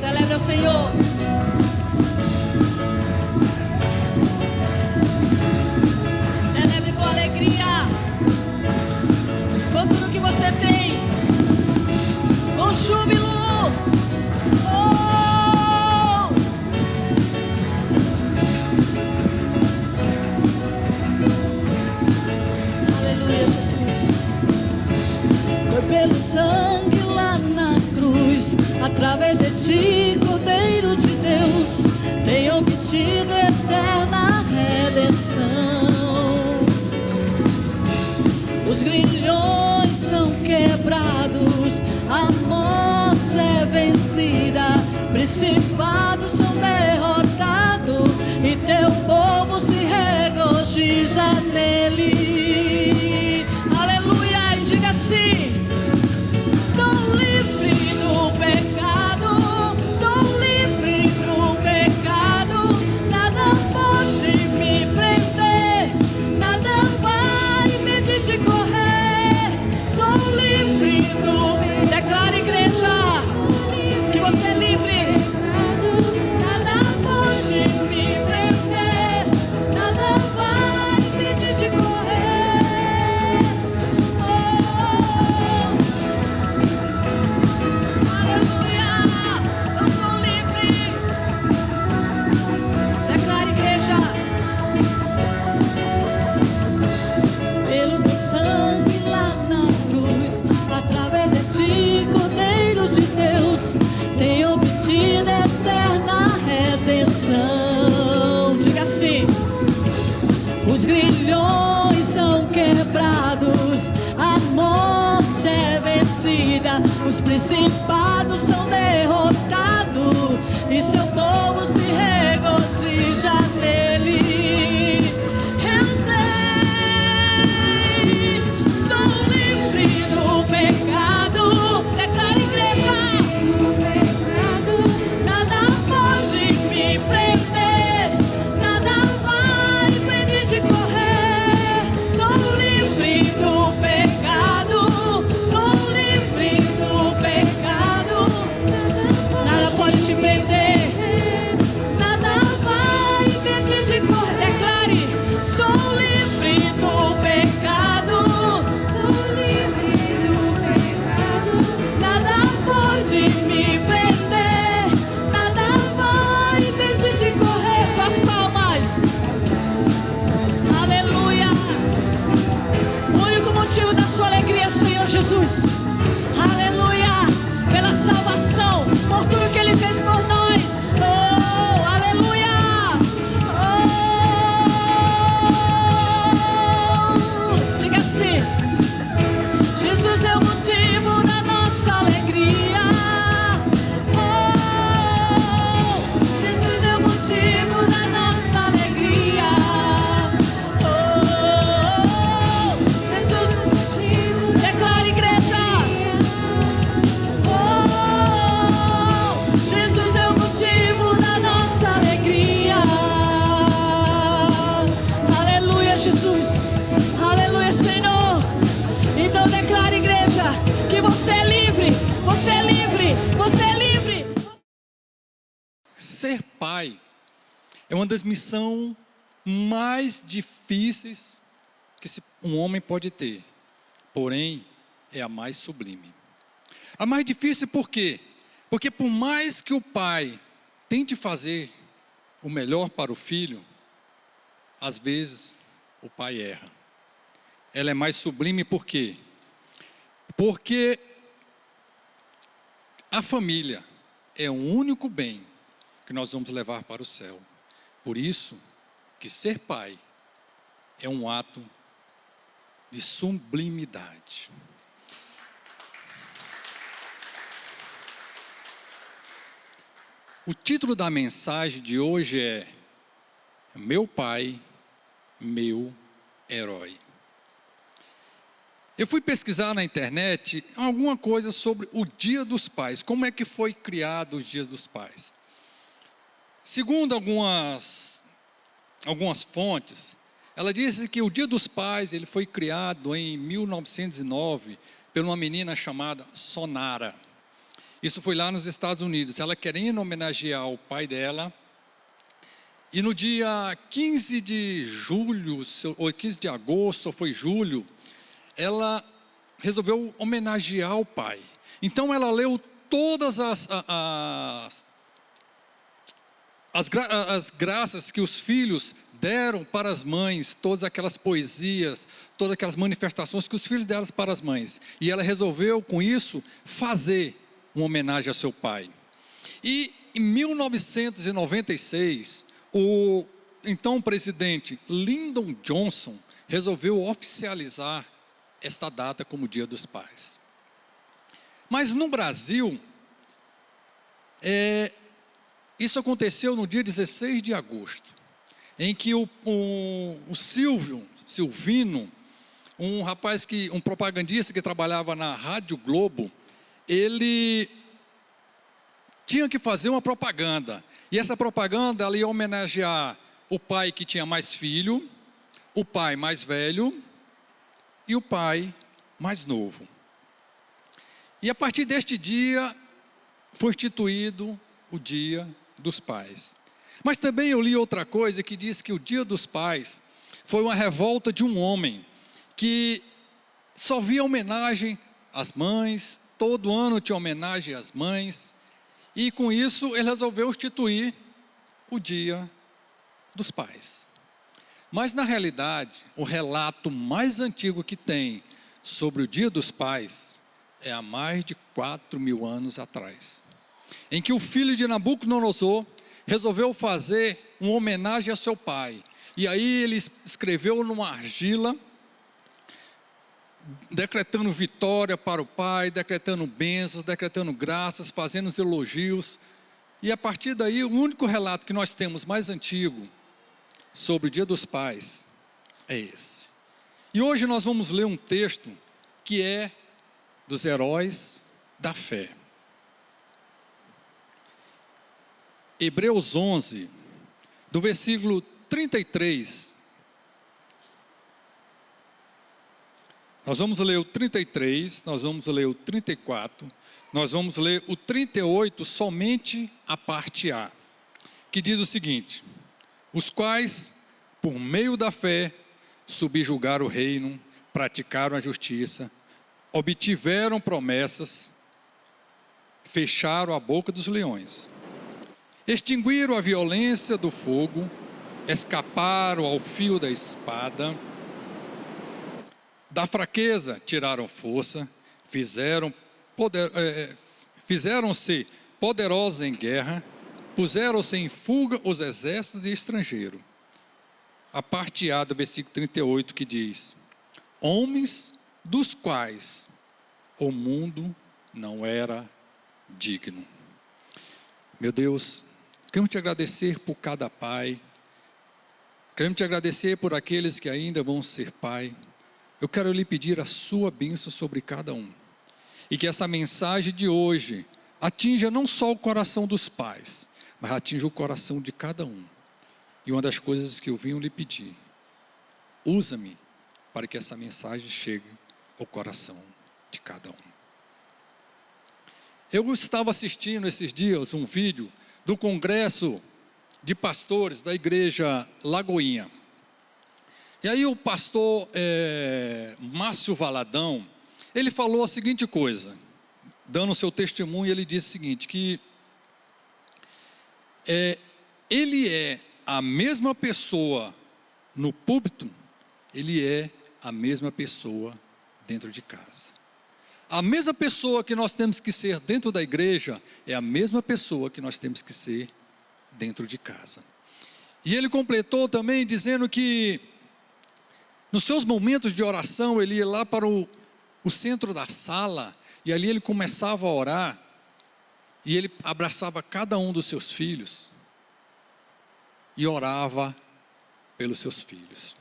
Celebre ao Senhor. Celebre com alegria. Com tudo que você tem. Com júbilo. Oh! Aleluia, Jesus. Foi pelo sangue lá na cruz, através de ti, Cordeiro de Deus, tem obtido eterna redenção. Os grilhões são quebrados, a morte é vencida, principados são derrotados, e teu povo se regozija nele. Aleluia, e diga assim: estou livre do pecado, estou livre do pecado, nada pode me prender, nada vai me impedir de correr. Sou livre do... Declara, igreja, que você é livre. Nada pode me prender, nada vai me impedir de correr. Oh, aleluia, eu sou livre. Declara, igreja. Pelo teu sangue lá na cruz, através de ti, Cordeiro de Deus, tem obtido eterna redenção. Diga assim: os grilhões são quebrados, a morte é vencida, os principados são derrotados, e seu povo se regozija nele. Eu sei, sou livre do pecado. Declara, igreja. Nada pode me prender, nada vai impedir de correr. Sou livre do pecado, sou livre do pecado. Nada pode te prender, nada vai impedir de correr. Declare: sou livre do pecado, sou livre do pecado. Nada pode me prender, nada vai impedir de correr. Só as palmas. Aleluia. O único motivo da sua alegria é o Senhor Jesus. Aleluia. Pela salvação, por tudo que Ele fez por nós. Oh, aleluia. Oh, diga assim: Jesus é o motivo da nossa alegria. Oh, Jesus é o motivo da nossa alegria. Oh, Jesus, declara, igreja. Oh, Jesus é o motivo da nossa alegria. Aleluia, Jesus. Aleluia, Senhor. Então declara, igreja, que você é livre, você é livre, você é livre. Ser pai é uma das missões mais difíceis que um homem pode ter, porém é a mais sublime. A mais difícil por quê? Porque por mais que o pai tente fazer o melhor para o filho, às vezes o pai erra. Ela é mais sublime por quê? Porque a família é o único bem que nós vamos levar para o céu. Por isso que ser pai é um ato de sublimidade. O título da mensagem de hoje é Meu Pai, Meu Herói. Eu fui pesquisar na internet alguma coisa sobre o Dia dos Pais, como é que foi criado o Dia dos Pais. Segundo algumas fontes, ela disse que o Dia dos Pais ele foi criado em 1909 por uma menina chamada Sonara. Isso foi lá nos Estados Unidos. Ela querendo homenagear o pai dela. E no dia 15 de julho, ou 15 de agosto, ou foi julho, ela resolveu homenagear o pai. Então ela leu todas as graças que os filhos deram para as mães, todas aquelas poesias, todas aquelas manifestações que os filhos deram para as mães. E ela resolveu, com isso, fazer uma homenagem a seu pai. E em 1996, o então presidente Lyndon Johnson resolveu oficializar esta data como Dia dos Pais. Mas no Brasil, isso aconteceu no dia 16 de agosto, em que o Silvino, um propagandista que trabalhava na Rádio Globo, ele tinha que fazer uma propaganda. E essa propaganda ela ia homenagear o pai que tinha mais filho, o pai mais velho e o pai mais novo. E a partir deste dia foi instituído o Dia dos Pais. Mas também eu li outra coisa que diz que o Dia dos Pais foi uma revolta de um homem que só via homenagem às mães, todo ano tinha homenagem às mães, e com isso ele resolveu instituir o Dia dos Pais. Mas na realidade, o relato mais antigo que tem sobre o Dia dos Pais é há mais de 4.000 anos atrás, em que o filho de Nabucodonosor resolveu fazer uma homenagem a seu pai. E aí ele escreveu numa argila, decretando vitória para o pai, decretando bênçãos, decretando graças, fazendo os elogios. E a partir daí, o único relato que nós temos mais antigo sobre o Dia dos Pais é esse. E hoje nós vamos ler um texto que é dos heróis da fé. Hebreus 11, do versículo 33. Nós vamos ler o 33, nós vamos ler o 34, nós vamos ler o 38, somente a parte A, que diz o seguinte: os quais, por meio da fé, subjugaram o reino, praticaram a justiça, obtiveram promessas, fecharam a boca dos leões, extinguiram a violência do fogo, escaparam ao fio da espada, da fraqueza tiraram força, fizeram-se poderosos em guerra, puseram-se em fuga os exércitos de estrangeiro. A parte A do versículo 38 que diz: homens dos quais o mundo não era digno. Meu Deus, queremos te agradecer por cada pai, queremos te agradecer por aqueles que ainda vão ser pai. Eu quero lhe pedir a sua bênção sobre cada um, e que essa mensagem de hoje atinja não só o coração dos pais, mas atinja o coração de cada um. E uma das coisas que eu vim lhe pedir: usa-me para que essa mensagem chegue ao coração de cada um. Eu estava assistindo esses dias um vídeo do congresso de pastores da igreja Lagoinha. E aí o pastor Márcio Valadão, ele falou a seguinte coisa, dando o seu testemunho. Ele disse o seguinte, que ele é a mesma pessoa no púlpito, ele é a mesma pessoa dentro de casa. A mesma pessoa que nós temos que ser dentro da igreja é a mesma pessoa que nós temos que ser dentro de casa. E ele completou também dizendo que nos seus momentos de oração ele ia lá para o centro da sala, e ali ele começava a orar, e ele abraçava cada um dos seus filhos e orava pelos seus filhos.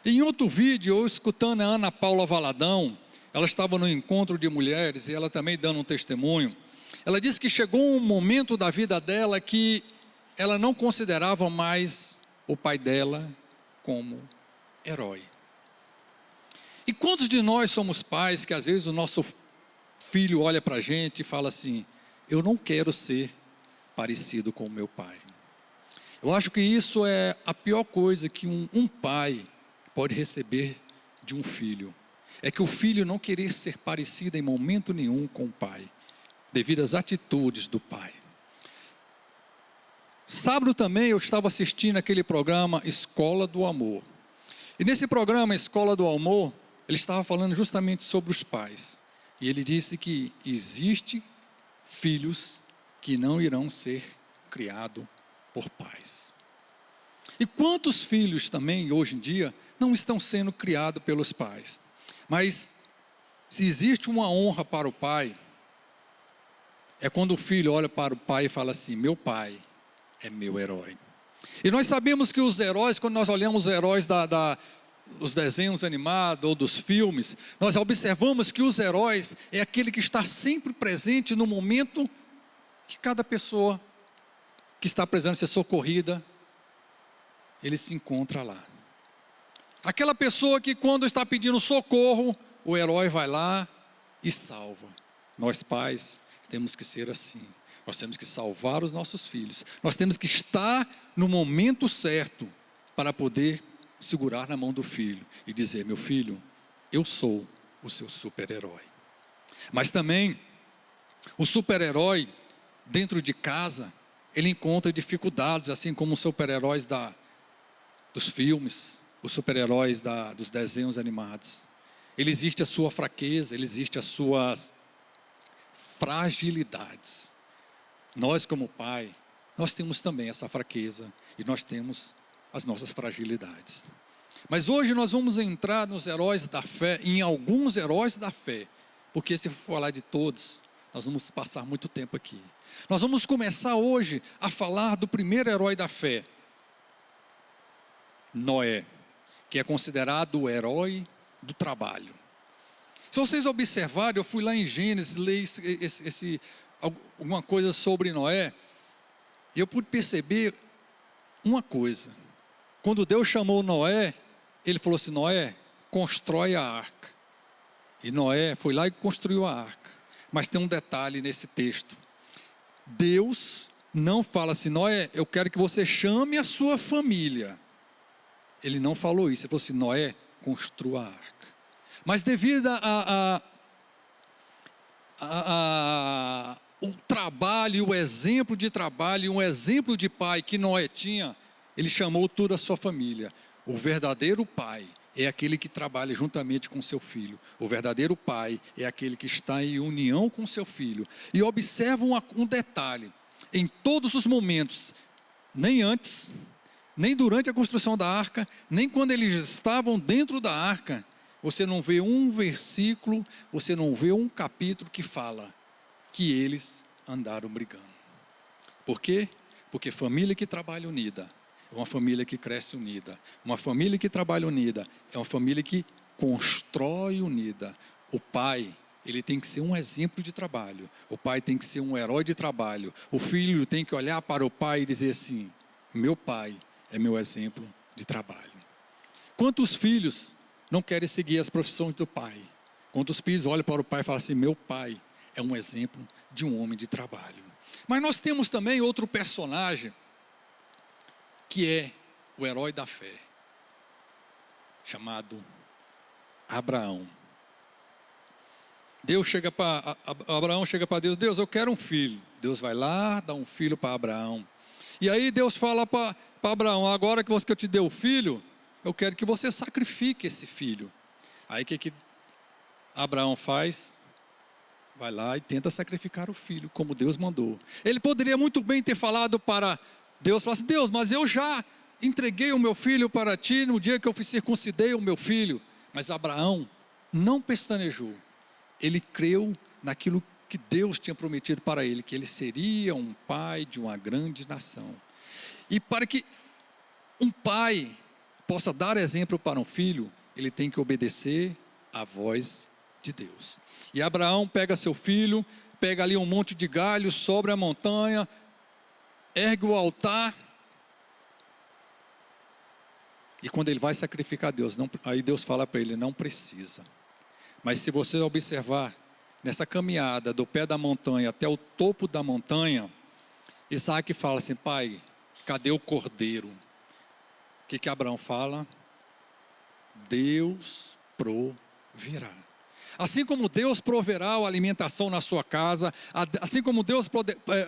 Em outro vídeo, eu escutando a Ana Paula Valadão, ela estava no encontro de mulheres, e ela também dando um testemunho. Ela disse que chegou um momento da vida dela que ela não considerava mais o pai dela como herói. E quantos de nós somos pais que às vezes o nosso filho olha para a gente e fala assim: eu não quero ser parecido com o meu pai. Eu acho que isso é a pior coisa que um pai pode receber de um filho. É que o filho não querer ser parecido em momento nenhum com o pai, devido às atitudes do pai. Sábado também eu estava assistindo aquele programa Escola do Amor. E nesse programa Escola do Amor, ele estava falando justamente sobre os pais. E ele disse que existe filhos que não irão ser criados por pais. E quantos filhos também, hoje em dia, não estão sendo criados pelos pais? Mas, se existe uma honra para o pai, é quando o filho olha para o pai e fala assim: meu pai é meu herói. E nós sabemos que os heróis, quando nós olhamos os heróis dos desenhos animados ou dos filmes, nós observamos que os heróis é aquele que está sempre presente no momento que cada pessoa que está precisando ser socorrida, ele se encontra lá. Aquela pessoa que quando está pedindo socorro, o herói vai lá e salva. Nós pais temos que ser assim. Nós temos que salvar os nossos filhos. Nós temos que estar no momento certo para poder segurar na mão do filho e dizer: meu filho, eu sou o seu super-herói. Mas também, o super-herói dentro de casa, ele encontra dificuldades, assim como os super-heróis dos filmes, os super-heróis dos desenhos animados. Ele existe a sua fraqueza, ele existe as suas fragilidades. Nós como pai, nós temos também essa fraqueza e nós temos as nossas fragilidades. Mas hoje nós vamos entrar nos heróis da fé, em alguns heróis da fé, porque se for falar de todos, nós vamos passar muito tempo aqui. Nós vamos começar hoje a falar do primeiro herói da fé, Noé, que é considerado o herói do trabalho. Se vocês observarem, eu fui lá em Gênesis, ler alguma coisa sobre Noé, e eu pude perceber uma coisa. Quando Deus chamou Noé, ele falou assim: Noé, constrói a arca. E Noé foi lá e construiu a arca. Mas tem um detalhe nesse texto. Deus não fala assim: Noé, eu quero que você chame a sua família. Ele não falou isso. Ele falou assim: Noé, construa a arca. Mas devido o trabalho, o exemplo de trabalho, um exemplo de pai que Noé tinha, ele chamou toda a sua família. O verdadeiro pai é aquele que trabalha juntamente com seu filho. O verdadeiro pai é aquele que está em união com seu filho. E observa um detalhe: em todos os momentos, nem antes, nem durante a construção da arca, nem quando eles estavam dentro da arca, você não vê um versículo, você não vê um capítulo que fala que eles andaram brigando. Por quê? Porque família que trabalha unida é uma família que cresce unida. Uma família que trabalha unida é uma família que constrói unida. O pai, ele tem que ser um exemplo de trabalho. O pai tem que ser um herói de trabalho. O filho tem que olhar para o pai e dizer assim: meu pai é meu exemplo de trabalho. Quantos filhos não querem seguir as profissões do pai? Quantos filhos olham para o pai e falam assim: meu pai é um exemplo de um homem de trabalho. Mas nós temos também outro personagem, que é o herói da fé, chamado Abraão. Abraão chega para Deus: Deus, eu quero um filho. Deus vai lá, dá um filho para Abraão. E aí Deus fala para Abraão: agora que eu te dei o filho, eu quero que você sacrifique esse filho. Aí o que Abraão faz? Vai lá e tenta sacrificar o filho, como Deus mandou. Ele poderia muito bem ter falado para Deus, falar assim: Deus, mas eu já entreguei o meu filho para ti no dia que eu circuncidei o meu filho. Mas Abraão não pestanejou. Ele creu naquilo que Deus tinha prometido para ele, que ele seria um pai de uma grande nação. E para que um pai possa dar exemplo para um filho, ele tem que obedecer à voz de Deus. E Abraão pega seu filho, pega ali um monte de galho, sobe a montanha, ergue o altar. E quando ele vai sacrificar a Deus, aí Deus fala para ele: não precisa. Mas se você observar, nessa caminhada do pé da montanha até o topo da montanha, Isaac fala assim: pai, cadê o cordeiro? O que Abraão fala? Deus proverá. Assim como Deus proverá a alimentação na sua casa, assim como Deus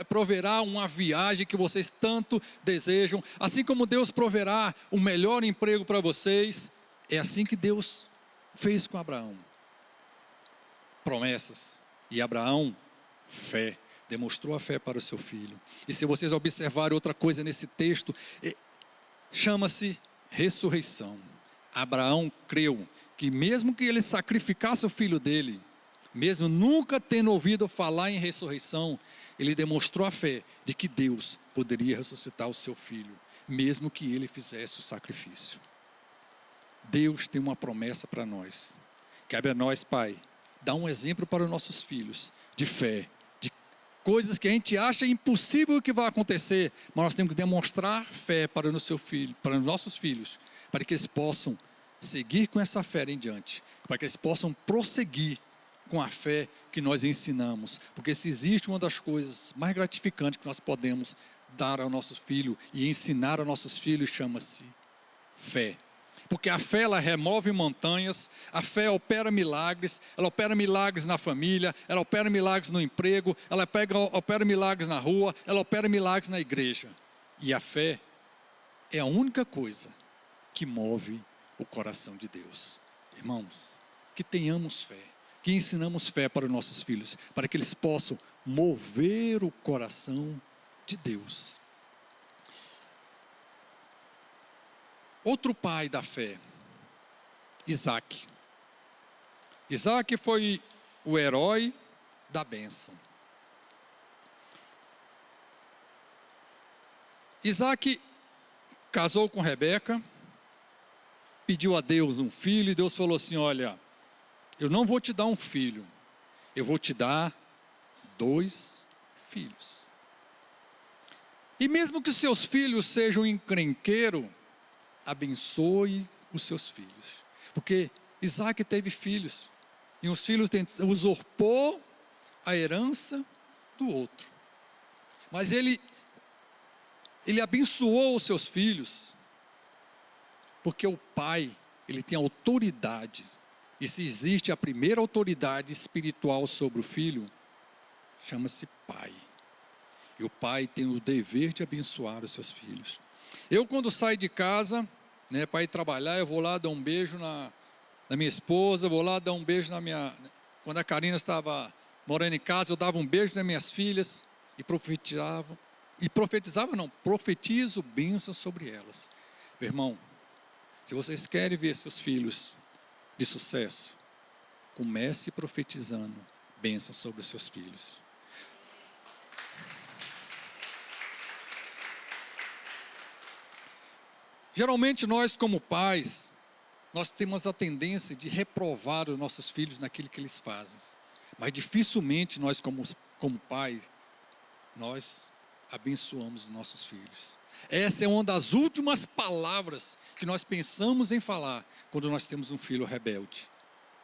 proverá uma viagem que vocês tanto desejam, assim como Deus proverá o melhor emprego para vocês, é assim que Deus fez com Abraão. Promessas. E Abraão, fé, demonstrou a fé para o seu filho. E se vocês observarem outra coisa nesse texto, chama-se ressurreição. Abraão creu que mesmo que ele sacrificasse o filho dele, mesmo nunca tendo ouvido falar em ressurreição, ele demonstrou a fé de que Deus poderia ressuscitar o seu filho, mesmo que ele fizesse o sacrifício. Deus tem uma promessa para nós. Cabe a nós, Pai, dar um exemplo para os nossos filhos de fé, de coisas que a gente acha impossível que vai acontecer, mas nós temos que demonstrar fé para o nosso filho, para os nossos filhos, para que eles possam seguir com essa fé em diante, para que eles possam prosseguir com a fé que nós ensinamos, porque se existe uma das coisas mais gratificantes que nós podemos dar ao nosso filho e ensinar aos nossos filhos, chama-se fé. Porque a fé, ela remove montanhas, a fé opera milagres, ela opera milagres na família, ela opera milagres no emprego, ela opera milagres na rua, ela opera milagres na igreja. E a fé é a única coisa que move o coração de Deus. Irmãos, que tenhamos fé, que ensinamos fé para os nossos filhos, para que eles possam mover o coração de Deus. Outro pai da fé, Isaac. Isaac foi o herói da bênção. Isaac casou com Rebeca, pediu a Deus um filho, e Deus falou assim: olha, eu não vou te dar um filho, eu vou te dar 2 filhos. E mesmo que seus filhos sejam encrenqueiros, abençoe os seus filhos. Porque Isaac teve filhos, e os filhos usurpou a herança do outro. Mas ele abençoou os seus filhos, porque o pai, ele tem autoridade. E se existe a primeira autoridade espiritual sobre o filho, chama-se pai. E o pai tem o dever de abençoar os seus filhos. Eu, quando saio de casa, para ir trabalhar, eu vou lá dar um beijo na minha esposa, vou lá dar um beijo na minha... Quando a Karina estava morando em casa, eu dava um beijo nas minhas filhas e profetizo bênção sobre elas. Meu irmão, se vocês querem ver seus filhos de sucesso, comece profetizando bênção sobre os seus filhos. Geralmente nós, como pais, nós temos a tendência de reprovar os nossos filhos naquilo que eles fazem. Mas dificilmente nós, como pais, nós abençoamos os nossos filhos. Essa é uma das últimas palavras que nós pensamos em falar quando nós temos um filho rebelde.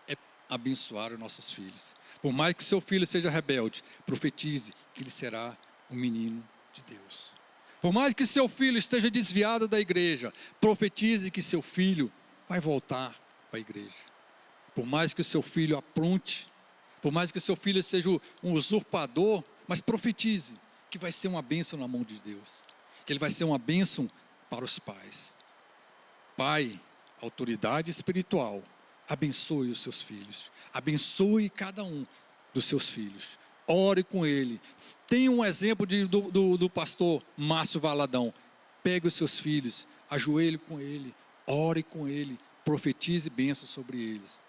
É abençoar os nossos filhos. Por mais que seu filho seja rebelde, profetize que ele será um menino de Deus. Por mais que seu filho esteja desviado da igreja, profetize que seu filho vai voltar para a igreja. Por mais que o seu filho apronte, por mais que o seu filho seja um usurpador, mas profetize que vai ser uma bênção na mão de Deus, que ele vai ser uma bênção para os pais. Pai, autoridade espiritual, abençoe os seus filhos, abençoe cada um dos seus filhos, ore com ele. Tem um exemplo do pastor Márcio Valadão. Pegue os seus filhos, ajoelhe com ele, ore com ele, profetize bênçãos sobre eles.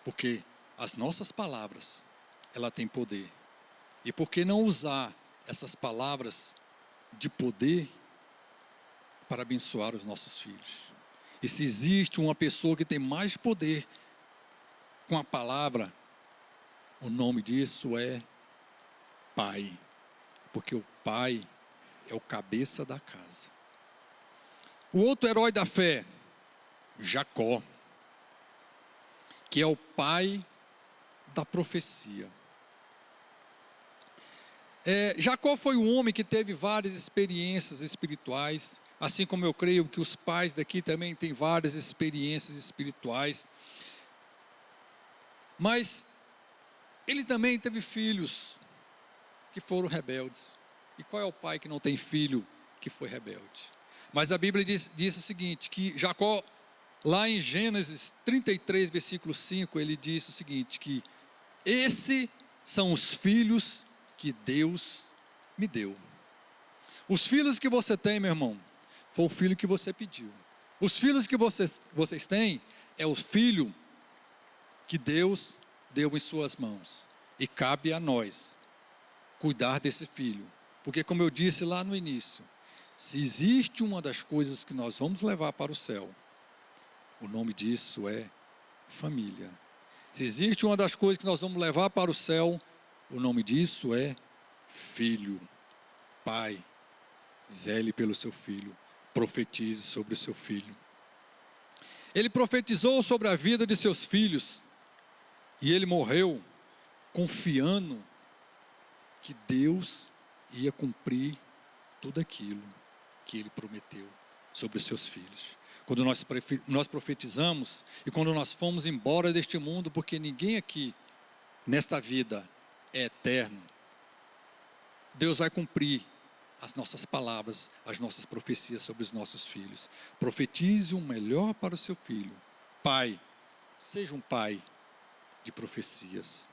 Porque as nossas palavras, ela tem poder. E por que não usar essas palavras de poder para abençoar os nossos filhos? E se existe uma pessoa que tem mais poder com a palavra, o nome disso é pai. Porque o pai é o cabeça da casa. O outro herói da fé, Jacó, que é o pai da profecia. Jacó foi um homem que teve várias experiências espirituais, assim como eu creio que os pais daqui também têm várias experiências espirituais. Mas ele também teve filhos que foram rebeldes. E qual é o pai que não tem filho que foi rebelde? Mas a Bíblia diz o seguinte, que Jacó, lá em Gênesis 33, versículo 5, ele diz o seguinte, que esses são os filhos que Deus me deu. Os filhos que você tem, meu irmão, foi o filho que você pediu. Os filhos que vocês têm, é o filho que Deus deu em suas mãos. E cabe a nós cuidar desse filho. Porque como eu disse lá no início, se existe uma das coisas que nós vamos levar para o céu, o nome disso é família. Se existe uma das coisas que nós vamos levar para o céu, o nome disso é filho. Pai, zele pelo seu filho, profetize sobre o seu filho. Ele profetizou sobre a vida de seus filhos, e ele morreu confiando que Deus ia cumprir tudo aquilo que ele prometeu sobre os seus filhos. Quando nós profetizamos e quando nós fomos embora deste mundo, porque ninguém aqui nesta vida é eterno, Deus vai cumprir as nossas palavras, as nossas profecias sobre os nossos filhos. Profetize o melhor para o seu filho. Pai, seja um pai de profecias.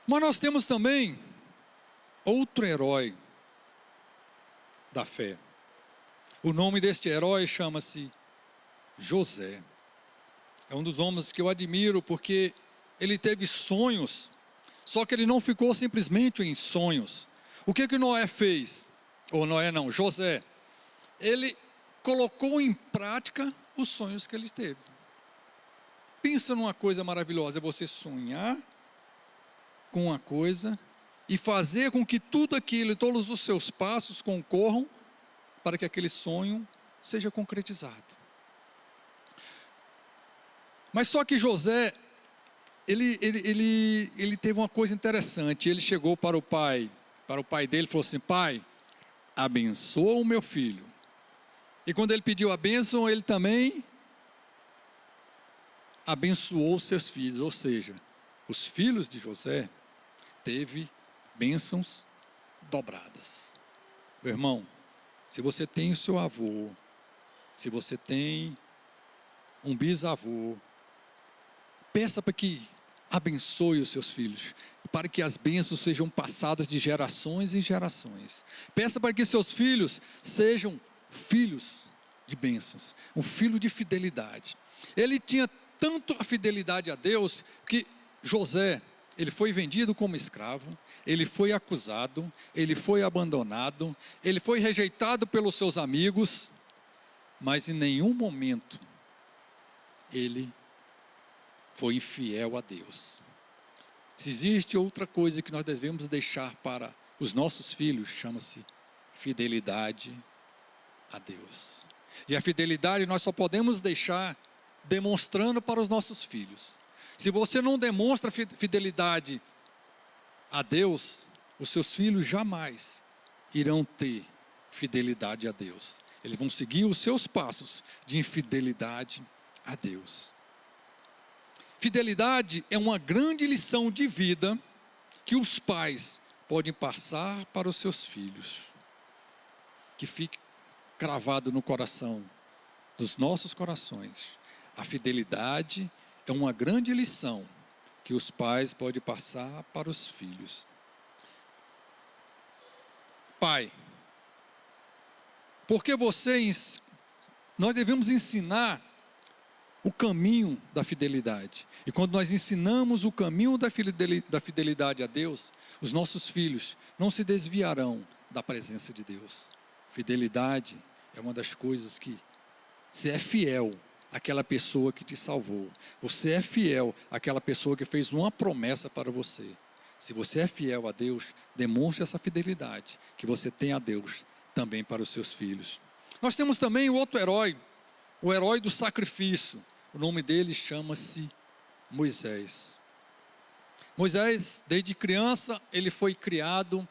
Mas nós temos também outro herói da fé. O nome deste herói chama-se José. É um dos homens que eu admiro porque ele teve sonhos, só que ele não ficou simplesmente em sonhos. O que Noé fez? Ou Noé não, José. Ele colocou em prática os sonhos que ele teve. Pensa numa coisa maravilhosa, é você sonhar com uma coisa e fazer com que tudo aquilo, todos os seus passos concorram para que aquele sonho seja concretizado. Mas só que José, ele teve uma coisa interessante. Ele chegou para o pai dele e falou assim: pai, abençoa o meu filho. E quando ele pediu a bênção, ele também abençoou os seus filhos. Ou seja, os filhos de José teve bênçãos dobradas. Meu irmão, se você tem o seu avô, se você tem um bisavô, peça para que abençoe os seus filhos, para que as bênçãos sejam passadas de gerações em gerações. Peça para que seus filhos sejam filhos de bênçãos, um filho de fidelidade. Ele tinha tanto a fidelidade a Deus que José, ele foi vendido como escravo, ele foi acusado, ele foi abandonado, ele foi rejeitado pelos seus amigos, mas em nenhum momento ele foi infiel a Deus. Se existe outra coisa que nós devemos deixar para os nossos filhos, chama-se fidelidade a Deus. E a fidelidade nós só podemos deixar demonstrando para os nossos filhos. Se você não demonstra fidelidade a Deus, os seus filhos jamais irão ter fidelidade a Deus. Eles vão seguir os seus passos de infidelidade a Deus. Fidelidade é uma grande lição de vida que os pais podem passar para os seus filhos. Que fique cravado no coração, dos nossos corações. A fidelidade é uma grande lição que os pais podem passar para os filhos. Pai, porque nós devemos ensinar o caminho da fidelidade. E quando nós ensinamos o caminho da fidelidade a Deus, os nossos filhos não se desviarão da presença de Deus. Fidelidade é uma das coisas que você é fiel àquela pessoa que te salvou. Você é fiel àquela pessoa que fez uma promessa para você. Se você é fiel a Deus, demonstre essa fidelidade que você tem a Deus também para os seus filhos. Nós temos também o outro herói, o herói do sacrifício. O nome dele chama-se Moisés. Moisés, desde criança, ele foi criado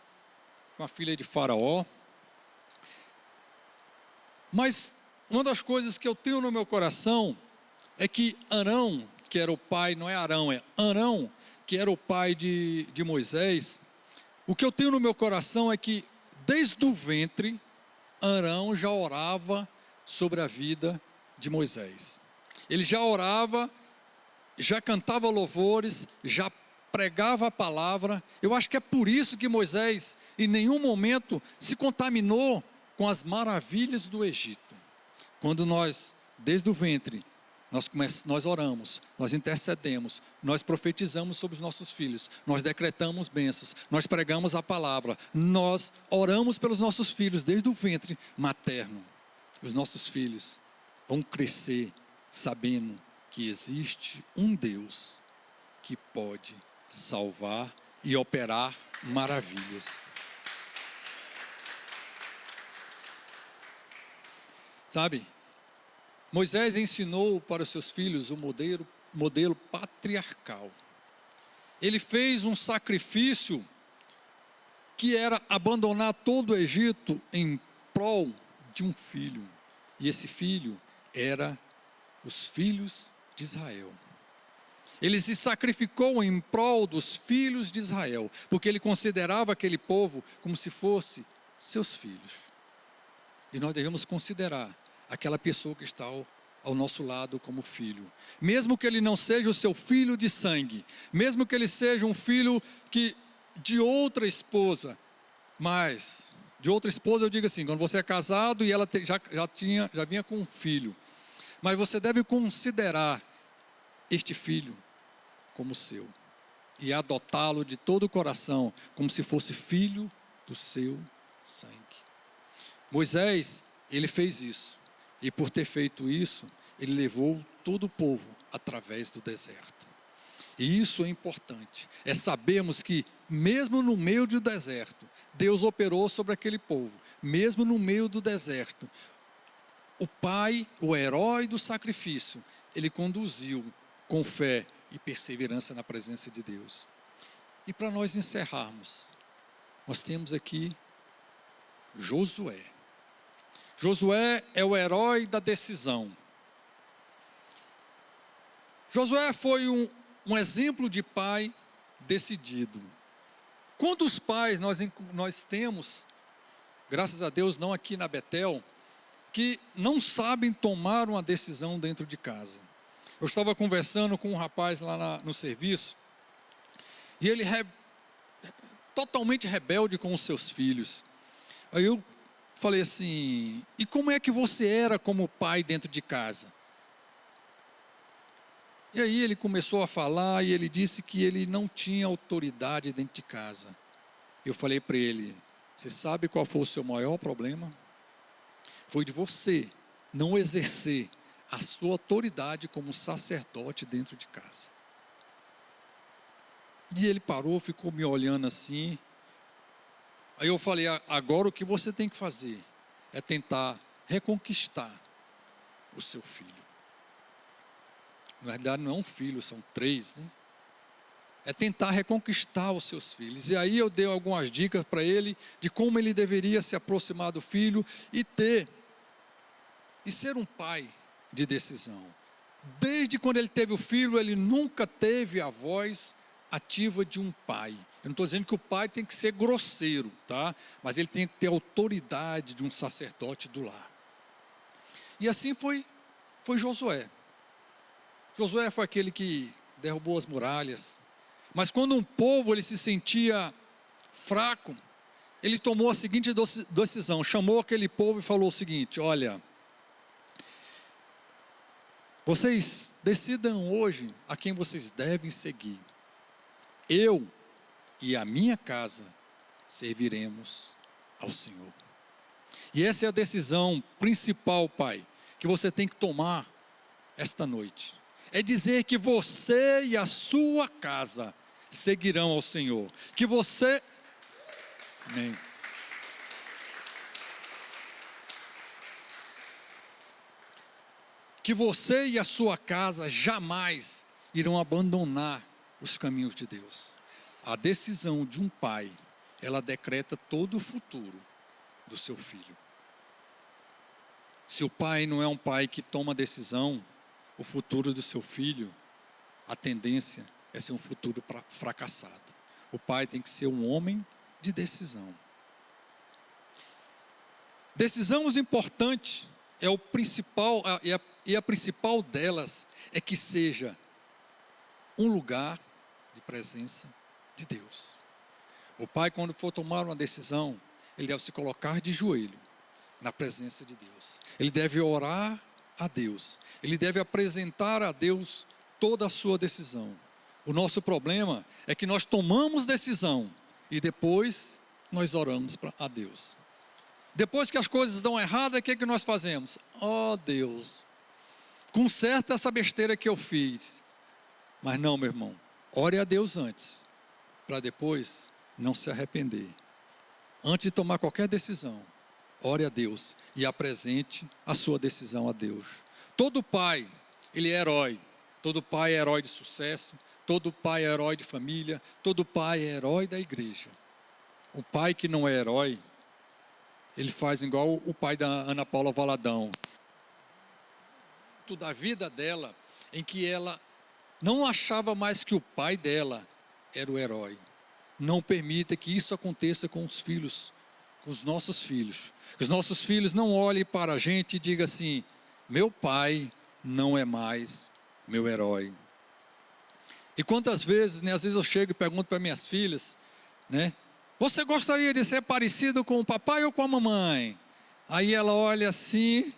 com a filha de Faraó. Mas uma das coisas que eu tenho no meu coração é que Arão, que era o pai, não é Arão, é Arão, que era o pai de Moisés. O que eu tenho no meu coração é que, desde o ventre, Arão já orava sobre a vida de Moisés. Ele já orava, já cantava louvores, já pregava a palavra. Eu acho que é por isso que Moisés, em nenhum momento, se contaminou com as maravilhas do Egito. Quando nós, desde o ventre, nós oramos, nós intercedemos, nós profetizamos sobre os nossos filhos, nós decretamos bênçãos, nós pregamos a palavra, nós oramos pelos nossos filhos desde o ventre materno. Os nossos filhos vão crescer sabendo que existe um Deus que pode salvar e operar maravilhas. Sabe, Moisés ensinou para os seus filhos o modelo patriarcal. Ele fez um sacrifício que era abandonar todo o Egito em prol de um filho. E esse filho era os filhos de Israel. Ele se sacrificou em prol dos filhos de Israel, porque ele considerava aquele povo como se fosse seus filhos. E nós devemos considerar aquela pessoa que está ao nosso lado como filho. Mesmo que ele não seja o seu filho de sangue, mesmo que ele seja um filho de outra esposa, mas de outra esposa eu digo assim, quando você é casado e ela já vinha com um filho, mas você deve considerar este filho como seu e adotá-lo de todo o coração, como se fosse filho do seu sangue. Moisés, ele fez isso, e por ter feito isso, ele levou todo o povo através do deserto. E isso é importante, é sabermos que mesmo no meio do deserto, Deus operou sobre aquele povo. Mesmo no meio do deserto, o pai, o herói do sacrifício, ele conduziu com fé e perseverança na presença de Deus. E para nós encerrarmos, nós temos aqui Josué. Josué é o herói da decisão. Josué foi um exemplo de pai decidido. Quantos pais nós temos, graças a Deus, não aqui na Betel, que não sabem tomar uma decisão dentro de casa? Eu estava conversando com um rapaz lá no serviço, e ele totalmente rebelde com os seus filhos. Aí eu falei assim, e como é que você era como pai dentro de casa? E aí ele começou a falar e ele disse que ele não tinha autoridade dentro de casa. Eu falei para ele, você sabe qual foi o seu maior problema? Foi de você não exercer a sua autoridade como sacerdote dentro de casa. E ele parou, ficou me olhando assim. Aí eu falei, agora o que você tem que fazer é tentar reconquistar o seu filho. Na verdade não é um filho, são 3, né? É tentar reconquistar os seus filhos. E aí eu dei algumas dicas para ele de como ele deveria se aproximar do filho e ser um pai de decisão. Desde quando ele teve o filho, ele nunca teve a voz ativa de um pai. Eu não estou dizendo que o pai tem que ser grosseiro, tá? Mas ele tem que ter a autoridade de um sacerdote do lar. E assim foi Josué. Josué foi aquele que derrubou as muralhas. Mas quando um povo ele se sentia fraco, ele tomou a seguinte decisão, chamou aquele povo e falou o seguinte, olha, vocês decidam hoje a quem vocês devem seguir. Eu e a minha casa serviremos ao Senhor. E essa é a decisão principal, pai, que você tem que tomar esta noite. É dizer que você e a sua casa seguirão ao Senhor. Que você... Amém. Que você e a sua casa jamais irão abandonar os caminhos de Deus. A decisão de um pai, ela decreta todo o futuro do seu filho. Se o pai não é um pai que toma decisão, o futuro do seu filho, a tendência é ser um futuro fracassado. O pai tem que ser um homem de decisão. Decisões importantes é o principal, e a principal delas é que seja um lugar de presença de Deus. O pai, quando for tomar uma decisão, ele deve se colocar de joelho na presença de Deus. Ele deve orar a Deus. Ele deve apresentar a Deus toda a sua decisão. O nosso problema é que nós tomamos decisão e depois nós oramos a Deus. Depois que as coisas dão errado, o que é que nós fazemos? Oh Deus, conserta essa besteira que eu fiz. Mas não, meu irmão, ore a Deus antes, para depois não se arrepender. Antes de tomar qualquer decisão, ore a Deus e apresente a sua decisão a Deus. Todo pai, ele é herói. Todo pai é herói de sucesso. Todo pai é herói de família. Todo pai é herói da igreja. O pai que não é herói, ele faz igual o pai da Ana Paula Valadão. Da vida dela, em que ela não achava mais que o pai dela era o herói. Não permita que isso aconteça com os filhos, com os nossos filhos. Que os nossos filhos não olhem para a gente e digam assim: meu pai não é mais meu herói. E quantas vezes, às vezes eu chego e pergunto para minhas filhas, você gostaria de ser parecido com o papai ou com a mamãe? Aí ela olha assim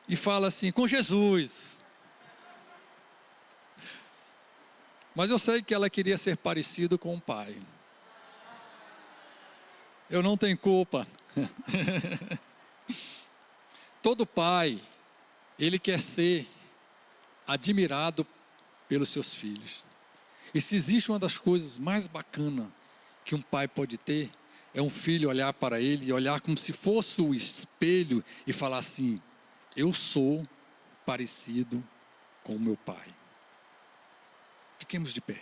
e fala assim: com Jesus. Mas eu sei que ela queria ser parecido com o pai. Eu não tenho culpa. Todo pai, ele quer ser admirado pelos seus filhos. E se existe uma das coisas mais bacanas que um pai pode ter, é um filho olhar para ele e olhar como se fosse o espelho e falar assim: eu sou parecido com o meu pai. Fiquemos de pé.